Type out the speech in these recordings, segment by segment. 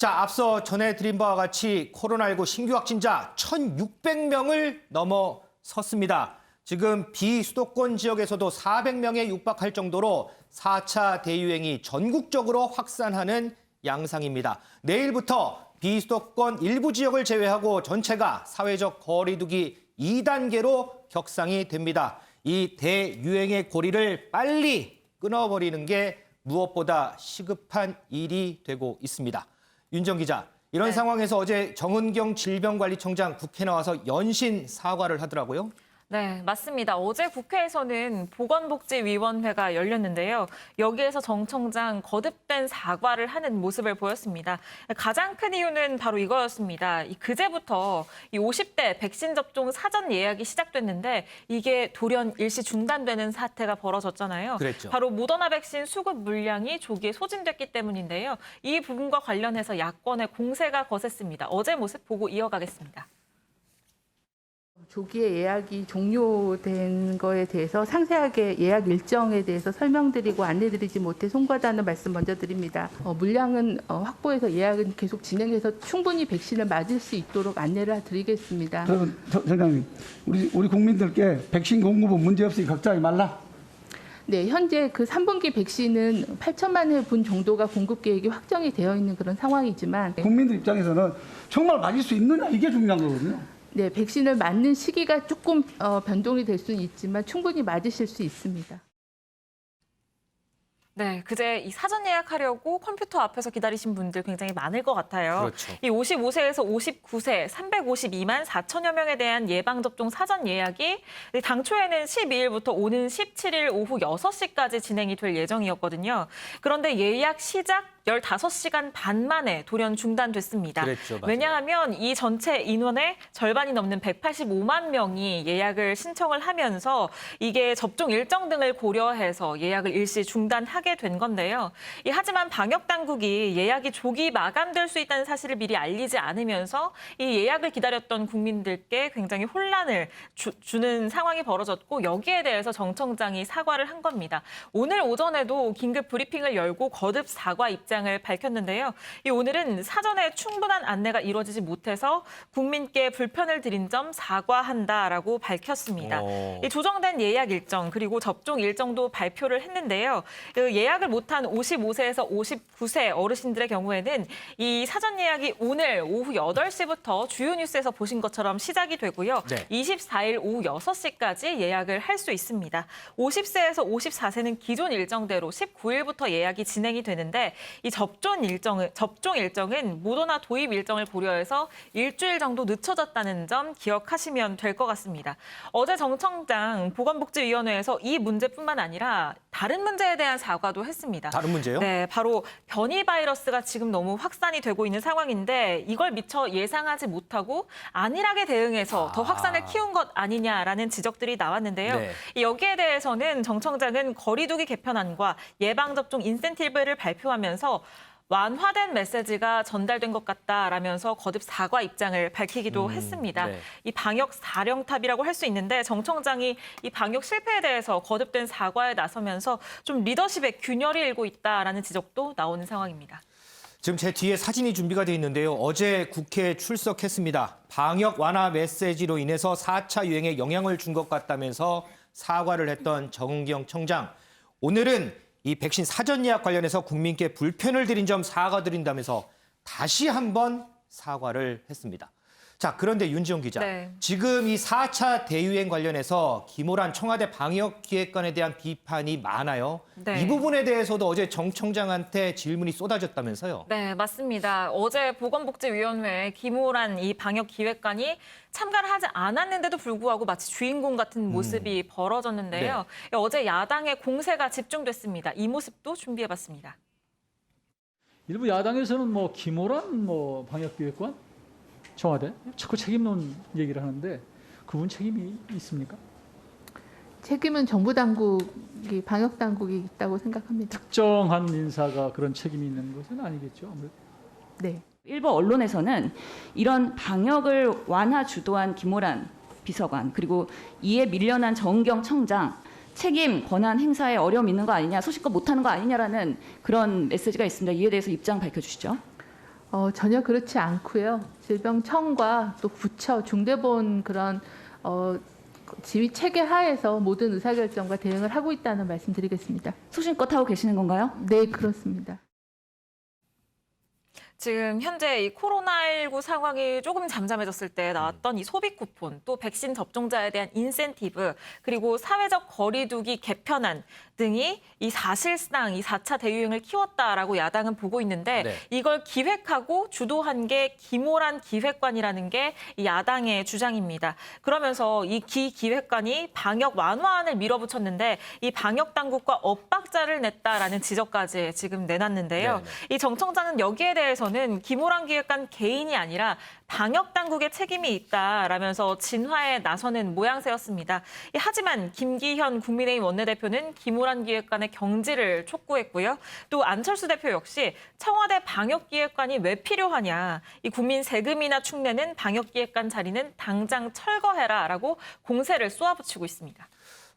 자, 앞서 전해드린 바와 같이 코로나19 신규 확진자 1,600명을 넘어섰습니다. 지금 비수도권 지역에서도 400명에 육박할 정도로 4차 대유행이 전국적으로 확산하는 양상입니다. 내일부터 비수도권 일부 지역을 제외하고 전체가 사회적 거리 두기 2단계로 격상이 됩니다. 이 대유행의 고리를 빨리 끊어버리는 게 무엇보다 시급한 일이 되고 있습니다. 윤정 기자, 이런 상황에서 어제 정은경 질병관리청장 국회 나와서 연신 사과를 하더라고요. 네, 맞습니다. 어제 국회에서는 보건복지위원회가 열렸는데요. 여기에서 정 청장 거듭된 사과를 하는 모습을 보였습니다. 가장 큰 이유는 바로 이거였습니다. 그제부터 50대 백신 접종 사전 예약이 시작됐는데 이게 돌연 일시 중단되는 사태가 벌어졌잖아요. 그랬죠. 바로 모더나 백신 수급 물량이 조기에 소진됐기 때문인데요. 이 부분과 관련해서 야권의 공세가 거셌습니다. 어제 모습 보고 이어가겠습니다. 조기에 예약이 종료된 거에 대해서 상세하게 예약 일정에 대해서 설명드리고 안내드리지 못해 송구하다는 말씀 먼저 드립니다. 물량은 확보해서 예약은 계속 진행해서 충분히 백신을 맞을 수 있도록 안내를 드리겠습니다. 그러면 청장님, 우리 국민들께 백신 공급은 문제없이 걱정하지 말라. 네, 현재 그 3분기 백신은 8천만 회분 정도가 공급 계획이 확정이 되어 있는 그런 상황이지만 국민들 입장에서는 정말 맞을 수 있느냐 이게 중요한 거거든요. 네, 백신을 맞는 시기가 조금 변동이 될 수는 있지만 충분히 맞으실 수 있습니다. 네, 그제 이 사전 예약하려고 컴퓨터 앞에서 기다리신 분들 굉장히 많을 것 같아요. 그렇죠. 이 55세에서 59세 352만 4천여 명에 대한 예방접종 사전 예약이 당초에는 12일부터 오는 17일 오후 6시까지 진행이 될 예정이었거든요. 그런데 예약 시작 15시간 반 만에 돌연 중단됐습니다. 그랬죠, 맞아요. 왜냐하면 이 전체 인원의 절반이 넘는 185만 명이 예약을 신청을 하면서 이게 접종 일정 등을 고려해서 예약을 일시 중단하게 된 건데요. 하지만 방역 당국이 예약이 조기 마감될 수 있다는 사실을 미리 알리지 않으면서 이 예약을 기다렸던 국민들께 굉장히 혼란을 주는 상황이 벌어졌고 여기에 대해서 정 청장이 사과를 한 겁니다. 오늘 오전에도 긴급 브리핑을 열고 거듭 사과 입장을 밝혔는데요. 오늘은 사전에 충분한 안내가 이루어지지 못해서 국민께 불편을 드린 점 사과한다라고 밝혔습니다. 조정된 예약 일정 그리고 접종 일정도 발표를 했는데요. 예약을 못한 55세에서 59세 어르신들의 경우에는 이 사전 예약이 오늘 오후 8시부터 주요 뉴스에서 보신 것처럼 시작이 되고요. 네. 24일 오후 6시까지 예약을 할 수 있습니다. 50세에서 54세는 기존 일정대로 19일부터 예약이 진행이 되는데 이 접종 일정은 모더나 도입 일정을 고려해서 일주일 정도 늦춰졌다는 점 기억하시면 될 것 같습니다. 어제 정 청장 보건복지위원회에서 이 문제뿐만 아니라 다른 문제에 대한 사과도 했습니다. 다른 문제요? 네, 바로 변이 바이러스가 지금 너무 확산이 되고 있는 상황인데 이걸 미처 예상하지 못하고 안일하게 대응해서 더 확산을 키운 것 아니냐라는 지적들이 나왔는데요. 네. 여기에 대해서는 정 청장은 거리두기 개편안과 예방접종 인센티브를 발표하면서 완화된 메시지가 전달된 것 같다라면서 거듭 사과 입장을 밝히기도 했습니다. 네. 이 방역 사령탑이라고 할 수 있는데 정 청장이 이 방역 실패에 대해서 거듭된 사과에 나서면서 좀 리더십에 균열이 일고 있다라는 지적도 나오는 상황입니다. 지금 제 뒤에 사진이 준비가 돼 있는데요. 어제 국회에 출석했습니다. 방역 완화 메시지로 인해서 4차 유행에 영향을 준 것 같다면서 사과를 했던 정은경 청장. 오늘은 이 백신 사전 예약 관련해서 국민께 불편을 드린 점 사과드린다면서 다시 한번 사과를 했습니다. 자, 그런데 윤지용 기자, 네. 지금 이 4차 대유행 관련해서 김호란 청와대 방역기획관에 대한 비판이 많아요. 네. 이 부분에 대해서도 어제 정 청장한테 질문이 쏟아졌다면서요. 네, 맞습니다. 어제 보건복지위원회에 김호란 이 방역기획관이 참가를 하지 않았는데도 불구하고 마치 주인공 같은 모습이 벌어졌는데요. 어제 야당의 공세가 집중됐습니다. 이 모습도 준비해봤습니다. 일부 야당에서는 김호란 방역기획관 청와대 자꾸 책임론 얘기를 하는데 그분 책임이 있습니까? 책임은 정부 당국이 방역 당국이 있다고 생각합니다. 특정한 인사가 그런 책임이 있는 것은 아니겠죠. 아무래도. 네. 일부 언론에서는 이런 방역을 완화 주도한 김호란 비서관 그리고 이에 밀려난 정은경 청장 책임 권한 행사에 어려움 있는 거 아니냐, 소신껏 못하는 거 아니냐라는 그런 메시지가 있습니다. 이에 대해서 입장 밝혀주시죠. 전혀 그렇지 않고요. 질병청과 또 부처, 중대본 그런 지휘 체계 하에서 모든 의사결정과 대응을 하고 있다는 말씀드리겠습니다. 소신껏 하고 계시는 건가요? 네, 그렇습니다. 지금 현재 이 코로나19 상황이 조금 잠잠해졌을 때 나왔던 이 소비 쿠폰, 또 백신 접종자에 대한 인센티브, 그리고 사회적 거리두기 개편안 등이 이 사실상 이 4차 대유행을 키웠다라고 야당은 보고 있는데 네. 이걸 기획하고 주도한 게 김오란 기획관이라는 게 이 야당의 주장입니다. 그러면서 이 기획관이 방역 완화안을 밀어붙였는데 이 방역 당국과 엇박자를 냈다라는 지적까지 지금 내놨는데요. 네네. 이 정 청장은 여기에 대해서는 김오란 기획관 개인이 아니라 방역 당국의 책임이 있다라면서 진화에 나서는 모양새였습니다. 하지만 김기현 국민의힘 원내대표는 김오란 기획관의 경질을 촉구했고요. 또 안철수 대표 역시 청와대 방역기획관이 왜 필요하냐. 이 국민 세금이나 축내는 방역기획관 자리는 당장 철거해라라고 공세를 쏘아붙이고 있습니다.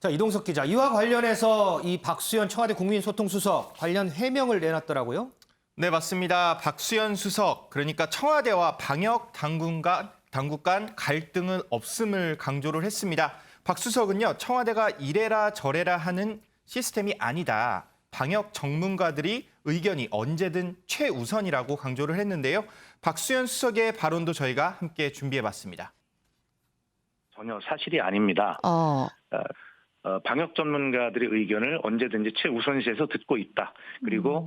자, 이동석 기자, 이와 관련해서 이 박수현 청와대 국민소통수석 관련 해명을 내놨더라고요. 네, 맞습니다. 박수현 수석, 그러니까 청와대와 방역 당국 간 갈등은 없음을 강조를 했습니다. 박 수석은요, 청와대가 이래라 저래라 하는 시스템이 아니다. 방역 전문가들이 의견이 언제든 최우선이라고 강조를 했는데요. 박수현 수석의 발언도 저희가 함께 준비해봤습니다. 전혀 사실이 아닙니다. 방역 전문가들의 의견을 언제든지 최우선시해서 듣고 있다. 그리고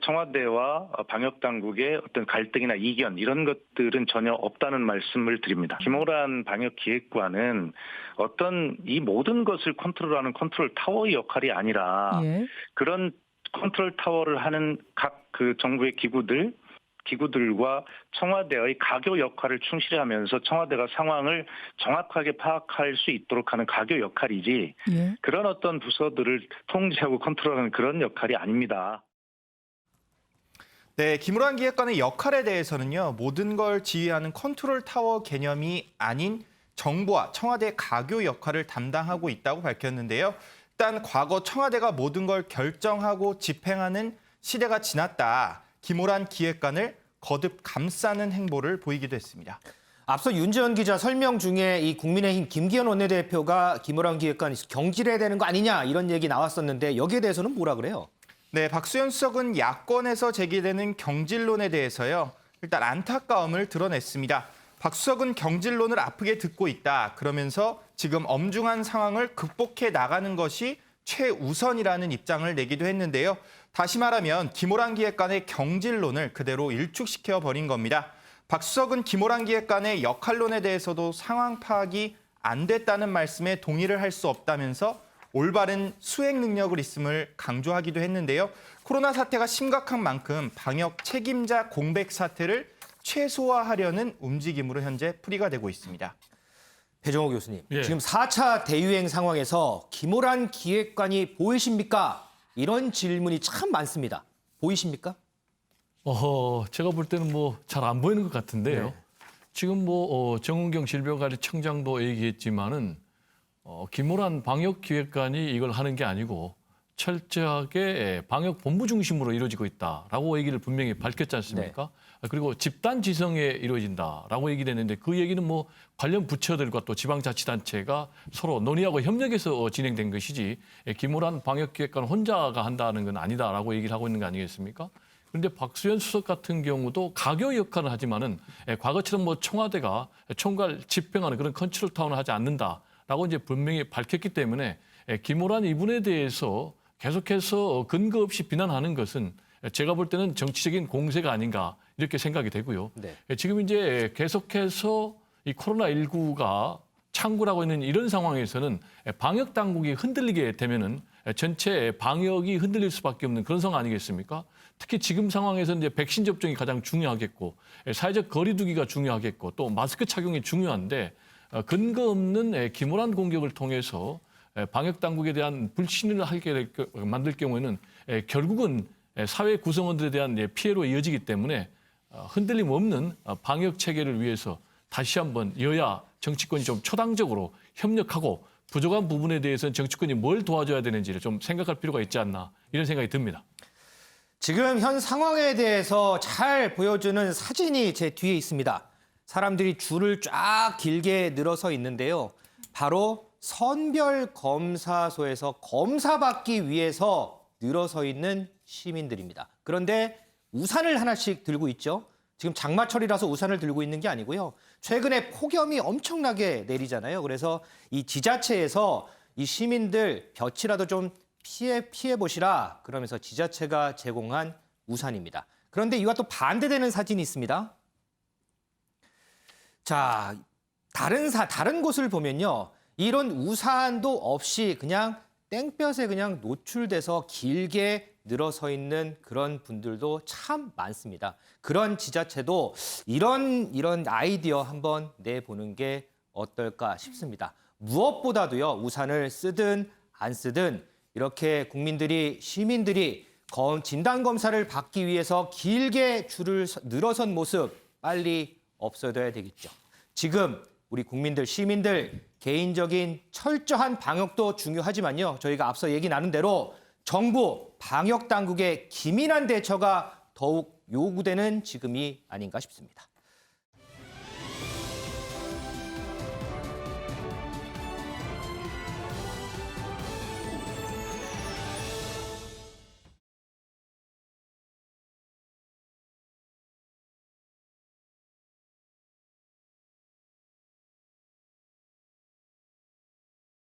청와대와 방역 당국의 어떤 갈등이나 이견 이런 것들은 전혀 없다는 말씀을 드립니다. 김오란 방역 기획관은 어떤 이 모든 것을 컨트롤하는 컨트롤 타워의 역할이 아니라 그런 컨트롤 타워를 하는 각 그 정부의 기구들과 청와대의 가교 역할을 충실히 하면서 청와대가 상황을 정확하게 파악할 수 있도록 하는 가교 역할이지 그런 어떤 부서들을 통제하고 컨트롤하는 그런 역할이 아닙니다. 네, 김오란 기획관의 역할에 대해서는요, 모든 걸 지휘하는 컨트롤 타워 개념이 아닌 정부와 청와대 가교 역할을 담당하고 있다고 밝혔는데요. 일단 과거 청와대가 모든 걸 결정하고 집행하는 시대가 지났다. 김오란 기획관을 거듭 감싸는 행보를 보이기도 했습니다. 앞서 윤재원 기자 설명 중에 이 국민의힘 김기현 원내대표가 김오란 기획관이 경질해야 되는 거 아니냐 이런 얘기 나왔었는데 여기에 대해서는 뭐라 그래요? 네, 박수현 수석은 야권에서 제기되는 경질론에 대해서요, 일단 안타까움을 드러냈습니다. 박 수석은 경질론을 아프게 듣고 있다. 그러면서 지금 엄중한 상황을 극복해 나가는 것이 최우선이라는 입장을 내기도 했는데요. 다시 말하면 김오란 기획관의 경질론을 그대로 일축시켜 버린 겁니다. 박 수석은 김오란 기획관의 역할론에 대해서도 상황 파악이 안 됐다는 말씀에 동의를 할 수 없다면서 올바른 수행 능력을 있음을 강조하기도 했는데요. 코로나 사태가 심각한 만큼 방역 책임자 공백 사태를 최소화하려는 움직임으로 현재 풀이가 되고 있습니다. 배정호 교수님, 예. 지금 4차 대유행 상황에서 김오란 기획관이 보이십니까? 이런 질문이 참 많습니다. 보이십니까? 제가 볼 때는 뭐 잘 안 보이는 것 같은데요. 네. 지금 뭐 정은경 질병관리청장도 얘기했지만은 김오란 방역기획관이 이걸 하는 게 아니고 철저하게 방역본부 중심으로 이루어지고 있다라고 얘기를 분명히 밝혔지 않습니까? 그리고 집단지성에 이루어진다라고 얘기를 했는데 그 얘기는 뭐 관련 부처들과 또 지방자치단체가 서로 논의하고 협력해서 진행된 것이지 김오란 방역기획관 혼자가 한다는 건 아니다라고 얘기를 하고 있는 거 아니겠습니까? 그런데 박수현 수석 같은 경우도 가교 역할을 하지만은 과거처럼 뭐 청와대가 총괄 집행하는 그런 컨트롤 타운을 하지 않는다라고 이제 분명히 밝혔기 때문에 김오란 이분에 대해서 계속해서 근거 없이 비난하는 것은 제가 볼 때는 정치적인 공세가 아닌가 이렇게 생각이 되고요. 네. 지금 이제 계속해서 이 코로나19가 창궐하고 있는 이런 상황에서는 방역 당국이 흔들리게 되면은 전체 방역이 흔들릴 수밖에 없는 그런 상황 아니겠습니까? 특히 지금 상황에서 이제 백신 접종이 가장 중요하겠고 사회적 거리두기가 중요하겠고 또 마스크 착용이 중요한데 근거 없는 김오란 공격을 통해서 방역 당국에 대한 불신을 하게 만들 경우에는 결국은 사회 구성원들에 대한 피해로 이어지기 때문에 흔들림 없는 방역 체계를 위해서 다시 한번 여야 정치권이 좀 초당적으로 협력하고 부족한 부분에 대해서는 정치권이 뭘 도와줘야 되는지를 좀 생각할 필요가 있지 않나 이런 생각이 듭니다. 지금 현 상황에 대해서 잘 보여주는 사진이 제 뒤에 있습니다. 사람들이 줄을 쫙 길게 늘어서 있는데요. 바로 선별검사소에서 검사받기 위해서 늘어서 있는 시민들입니다. 그런데 우산을 하나씩 들고 있죠. 지금 장마철이라서 우산을 들고 있는 게 아니고요. 최근에 폭염이 엄청나게 내리잖아요. 그래서 이 지자체에서 이 시민들 볕이라도 좀 피해 보시라 그러면서 지자체가 제공한 우산입니다. 그런데 이와 또 반대되는 사진이 있습니다. 자, 다른 곳을 보면요. 이런 우산도 없이 그냥 땡볕에 그냥 노출돼서 길게 늘어서 있는 그런 분들도 참 많습니다. 그런 지자체도 이런 아이디어 한번 내보는 게 어떨까 싶습니다. 무엇보다도요, 우산을 쓰든 안 쓰든 이렇게 시민들이 진단검사를 받기 위해서 길게 줄을 늘어선 모습 빨리 없어져야 되겠죠. 지금 우리 국민들, 시민들 개인적인 철저한 방역도 중요하지만요. 저희가 앞서 얘기 나눈 대로 정부, 방역 당국의 기민한 대처가 더욱 요구되는 지금이 아닌가 싶습니다.